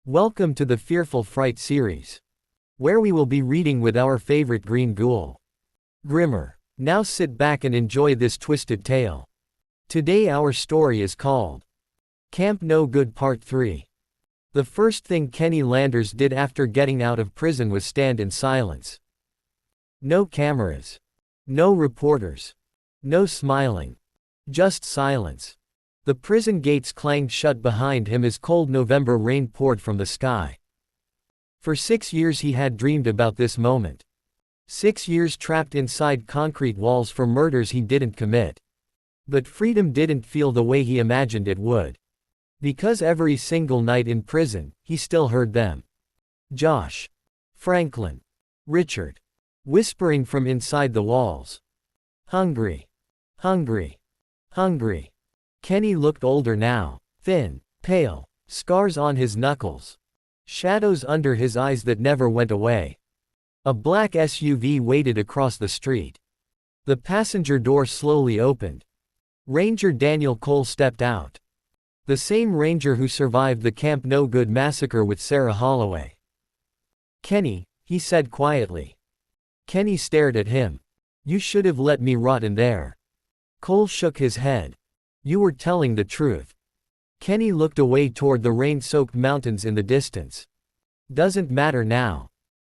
Welcome to the Fearful Fright series, where we will be reading with our favorite green ghoul, Grimmer. Now sit back and enjoy this twisted tale. Today our story is called Camp No Good Part 3. The first thing Kenny Landers did after getting out of prison was stand in silence. No cameras. No reporters. No smiling. Just silence. The prison gates clanged shut behind him as cold November rain poured from the sky. For 6 years he had dreamed about this moment. 6 years trapped inside concrete walls for murders he didn't commit. But freedom didn't feel the way he imagined it would. Because every single night in prison, he still heard them. Josh. Franklin. Richard. Whispering from inside the walls. Hungry. Hungry. Hungry. Kenny looked older now. Thin. Pale. Scars on his knuckles. Shadows under his eyes that never went away. A black SUV waited across the street. The passenger door slowly opened. Ranger Daniel Cole stepped out. The same ranger who survived the Camp No Good massacre with Sarah Holloway. "Kenny," he said quietly. Kenny stared at him. "You should have let me rot in there." Cole shook his head. "You were telling the truth." Kenny looked away toward the rain-soaked mountains in the distance. "Doesn't matter now."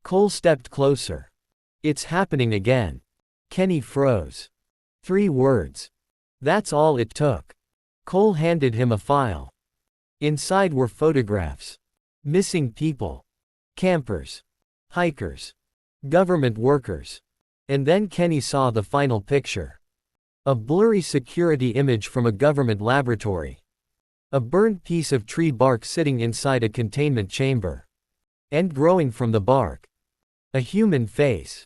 Cole stepped closer. "It's happening again." Kenny froze. 3 words. That's all it took. Cole handed him a file. Inside were photographs. Missing people. Campers. Hikers. Government workers. And then Kenny saw the final picture. A blurry security image from a government laboratory. A burned piece of tree bark sitting inside a containment chamber. And growing from the bark. A human face.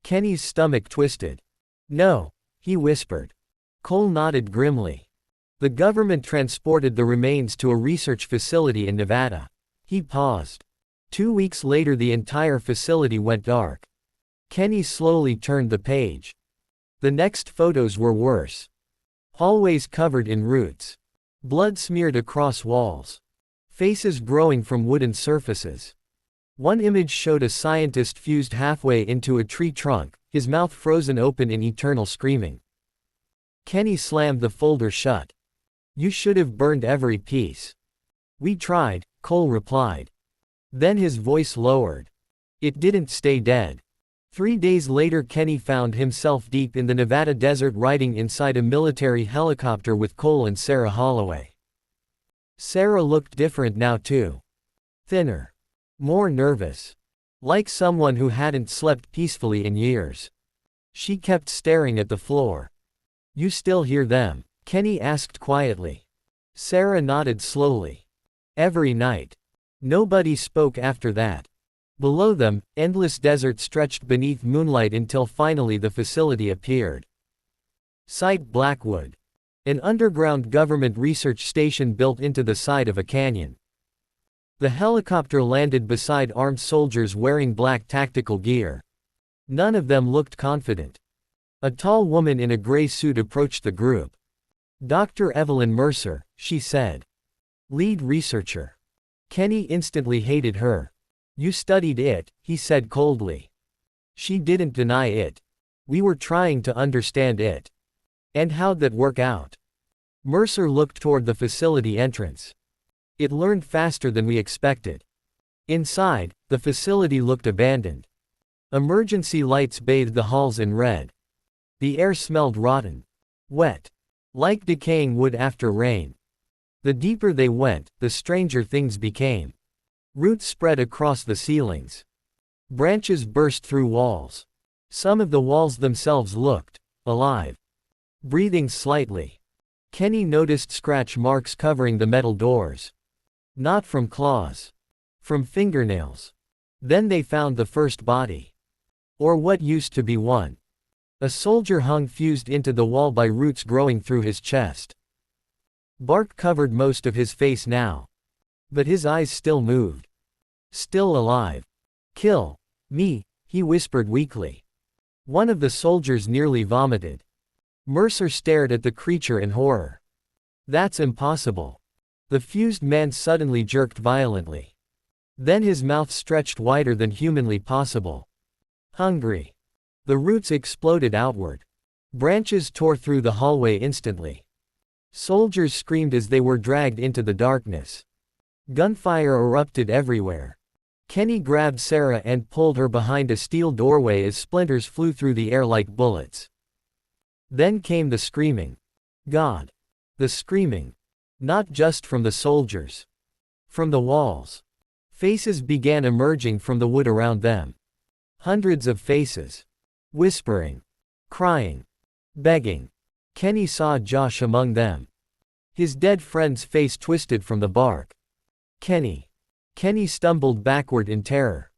Kenny's stomach twisted. "No," he whispered. Cole nodded grimly. The government transported the remains to a research facility in Nevada. He paused. 2 weeks later the entire facility went dark. Kenny slowly turned the page. The next photos were worse. Hallways covered in roots. Blood smeared across walls. Faces growing from wooden surfaces. One image showed a scientist fused halfway into a tree trunk, his mouth frozen open in eternal screaming. Kenny slammed the folder shut. "You should have burned every piece." "We tried," Cole replied. Then his voice lowered. "It didn't stay dead." 3 days later Kenny found himself deep in the Nevada desert riding inside a military helicopter with Cole and Sarah Holloway. Sarah looked different now too. Thinner. More nervous. Like someone who hadn't slept peacefully in years. She kept staring at the floor. "You still hear them?" Kenny asked quietly. Sarah nodded slowly. "Every night." Nobody spoke after that. Below them, endless desert stretched beneath moonlight until finally the facility appeared. Site Blackwood. An underground government research station built into the side of a canyon. The helicopter landed beside armed soldiers wearing black tactical gear. None of them looked confident. A tall woman in a gray suit approached the group. "Dr. Evelyn Mercer," she said. "Lead researcher." Kenny instantly hated her. "You studied it," he said coldly. She didn't deny it. "We were trying to understand it." "And how'd that work out?" Mercer looked toward the facility entrance. "It learned faster than we expected." Inside, the facility looked abandoned. Emergency lights bathed the halls in red. The air smelled rotten. Wet. Like decaying wood after rain. The deeper they went, the stranger things became. Roots spread across the ceilings. Branches burst through walls. Some of the walls themselves looked alive. Breathing slightly. Kenny noticed scratch marks covering the metal doors. Not from claws. From fingernails. Then they found the first body. Or what used to be one. A soldier hung fused into the wall by roots growing through his chest. Bark covered most of his face now. But his eyes still moved. Still alive. "Kill me," he whispered weakly. One of the soldiers nearly vomited. Mercer stared at the creature in horror. "That's impossible." The fused man suddenly jerked violently. Then his mouth stretched wider than humanly possible. Hungry. The roots exploded outward. Branches tore through the hallway instantly. Soldiers screamed as they were dragged into the darkness. Gunfire erupted everywhere. Kenny grabbed Sarah and pulled her behind a steel doorway as splinters flew through the air like bullets. Then came the screaming. God. The screaming. Not just from the soldiers. From the walls. Faces began emerging from the wood around them. Hundreds of faces. Whispering. Crying. Begging. Kenny saw Josh among them. His dead friend's face twisted from the bark. Kenny. Kenny stumbled backward in terror.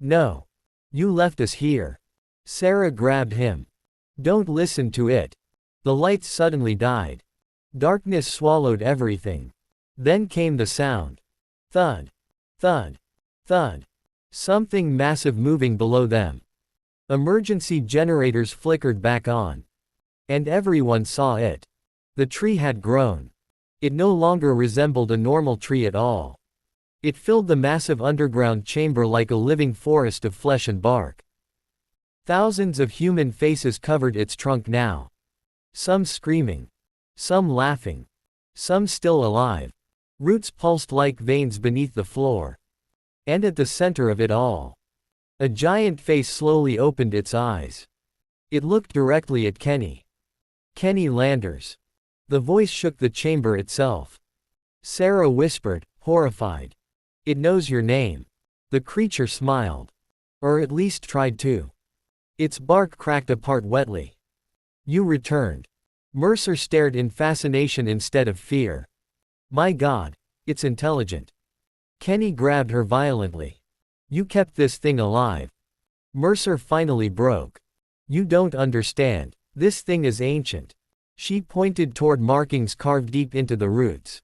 No. You left us here. Sarah grabbed him. Don't listen to it. The lights suddenly died. Darkness swallowed everything. Then came the sound. Thud. Thud. Thud. Something massive moving below them. Emergency generators flickered back on. And everyone saw it. The tree had grown. It no longer resembled a normal tree at all. It filled the massive underground chamber like a living forest of flesh and bark. Thousands of human faces covered its trunk now. Some screaming. Some laughing. Some still alive. Roots pulsed like veins beneath the floor. And at the center of it all, a giant face slowly opened its eyes. It looked directly at Kenny. Kenny Landers. The voice shook the chamber itself. Sarah whispered, horrified. It knows your name. The creature smiled. Or at least tried to. Its bark cracked apart wetly. You returned. Mercer stared in fascination instead of fear. My God, it's intelligent. Kenny grabbed her violently. You kept this thing alive. Mercer finally broke. You don't understand. This thing is ancient. She pointed toward markings carved deep into the roots.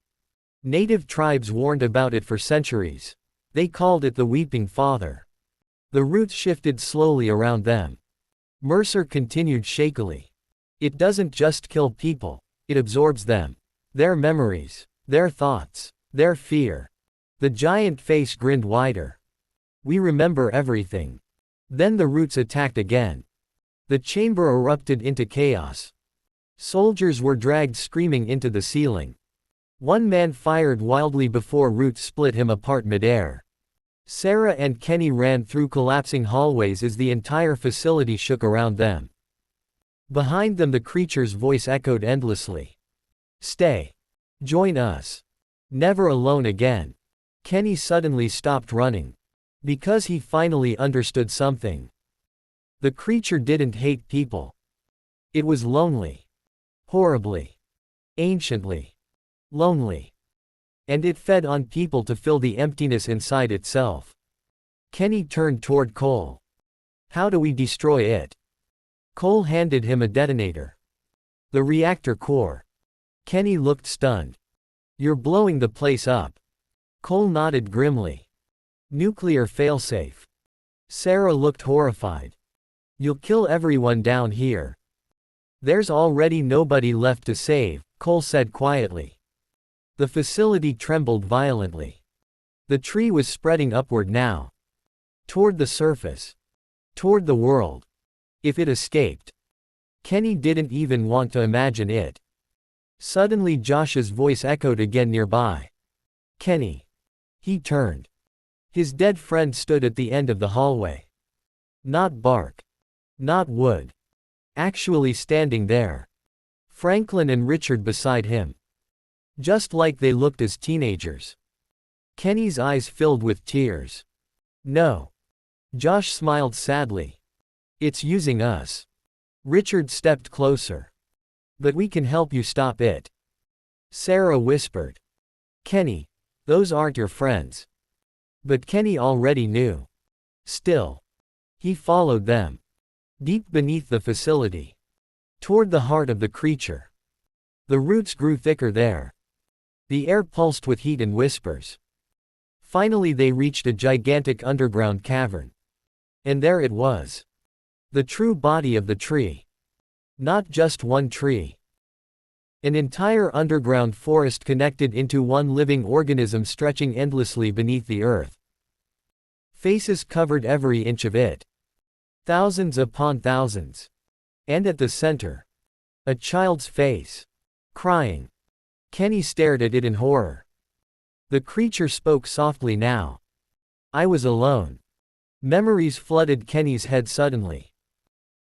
Native tribes warned about it for centuries. They called it the Weeping Father. The roots shifted slowly around them. Mercer continued shakily. It doesn't just kill people, it absorbs them. Their memories, their thoughts, their fear. The giant face grinned wider. We remember everything. Then the roots attacked again. The chamber erupted into chaos. Soldiers were dragged screaming into the ceiling. One man fired wildly before roots split him apart midair. Sarah and Kenny ran through collapsing hallways as the entire facility shook around them. Behind them the creature's voice echoed endlessly. Stay. Join us. Never alone again. Kenny suddenly stopped running. Because he finally understood something. The creature didn't hate people. It was lonely. Horribly. Anciently. Lonely. And it fed on people to fill the emptiness inside itself. Kenny turned toward Cole. How do we destroy it? Cole handed him a detonator. The reactor core. Kenny looked stunned. You're blowing the place up. Cole nodded grimly. Nuclear failsafe. Sarah looked horrified. You'll kill everyone down here. There's already nobody left to save, Cole said quietly. The facility trembled violently. The tree was spreading upward now. Toward the surface. Toward the world. If it escaped. Kenny didn't even want to imagine it. Suddenly Josh's voice echoed again nearby. Kenny. He turned. His dead friend stood at the end of the hallway. Not bark. Not wood. Actually standing there. Franklin and Richard beside him. Just like they looked as teenagers. Kenny's eyes filled with tears. No. Josh smiled sadly. It's using us. Richard stepped closer. But we can help you stop it. Sarah whispered. Kenny, those aren't your friends. But Kenny already knew. Still. He followed them. Deep beneath the facility. Toward the heart of the creature. The roots grew thicker there. The air pulsed with heat and whispers. Finally they reached a gigantic underground cavern. And there it was. The true body of the tree. Not just one tree. An entire underground forest connected into one living organism stretching endlessly beneath the earth. Faces covered every inch of it. Thousands upon thousands. And at the center, a child's face. Crying. Kenny stared at it in horror. The creature spoke softly now. I was alone. Memories flooded Kenny's head suddenly.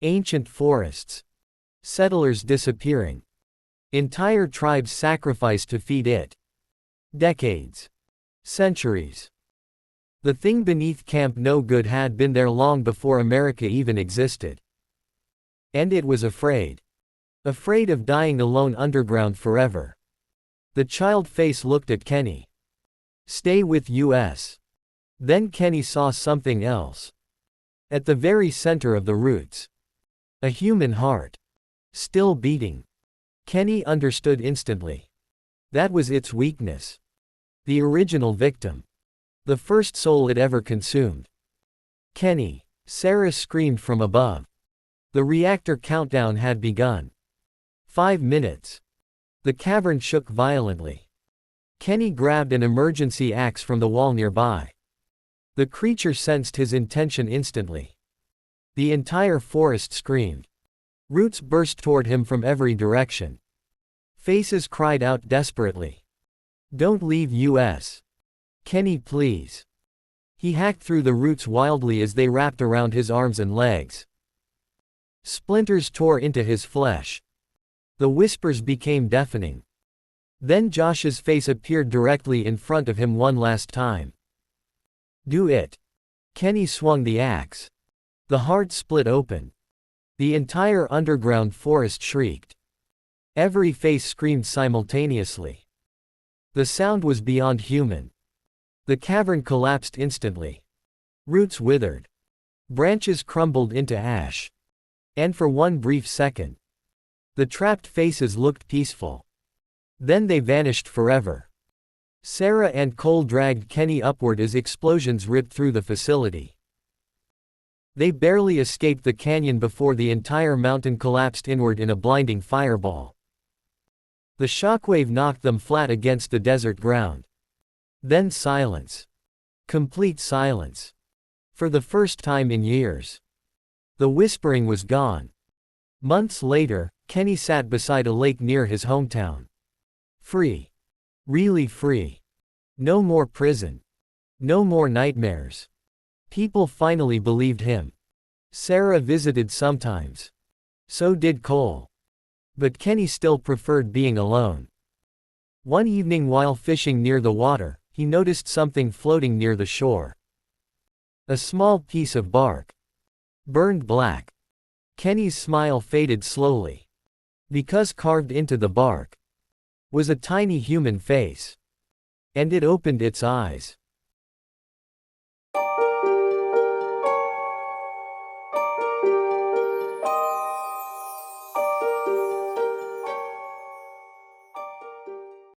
Ancient forests. Settlers disappearing. Entire tribes sacrificed to feed it. Decades. Centuries. The thing beneath Camp No Good had been there long before America even existed. And it was afraid. Afraid of dying alone underground forever. The child face looked at Kenny. Stay with us. Then Kenny saw something else. At the very center of the roots. A human heart. Still beating. Kenny understood instantly. That was its weakness. The original victim. The first soul it ever consumed. Kenny. Sarah screamed from above. The reactor countdown had begun. 5 minutes. The cavern shook violently. Kenny grabbed an emergency axe from the wall nearby. The creature sensed his intention instantly. The entire forest screamed. Roots burst toward him from every direction. Faces cried out desperately. Don't leave us. Kenny, please. He hacked through the roots wildly as they wrapped around his arms and legs. Splinters tore into his flesh. The whispers became deafening. Then Josh's face appeared directly in front of him one last time. Do it. Kenny swung the axe. The heart split open. The entire underground forest shrieked. Every face screamed simultaneously. The sound was beyond human. The cavern collapsed instantly. Roots withered. Branches crumbled into ash. And for one brief second, the trapped faces looked peaceful. Then they vanished forever. Sarah and Cole dragged Kenny upward as explosions ripped through the facility. They barely escaped the canyon before the entire mountain collapsed inward in a blinding fireball. The shockwave knocked them flat against the desert ground. Then silence. Complete silence. For the first time in years. The whispering was gone. Months later, Kenny sat beside a lake near his hometown. Free. Really free. No more prison. No more nightmares. People finally believed him. Sarah visited sometimes. So did Cole. But Kenny still preferred being alone. One evening while fishing near the water, he noticed something floating near the shore. A small piece of bark. Burned black. Kenny's smile faded slowly. Because carved into the bark was a tiny human face. And it opened its eyes.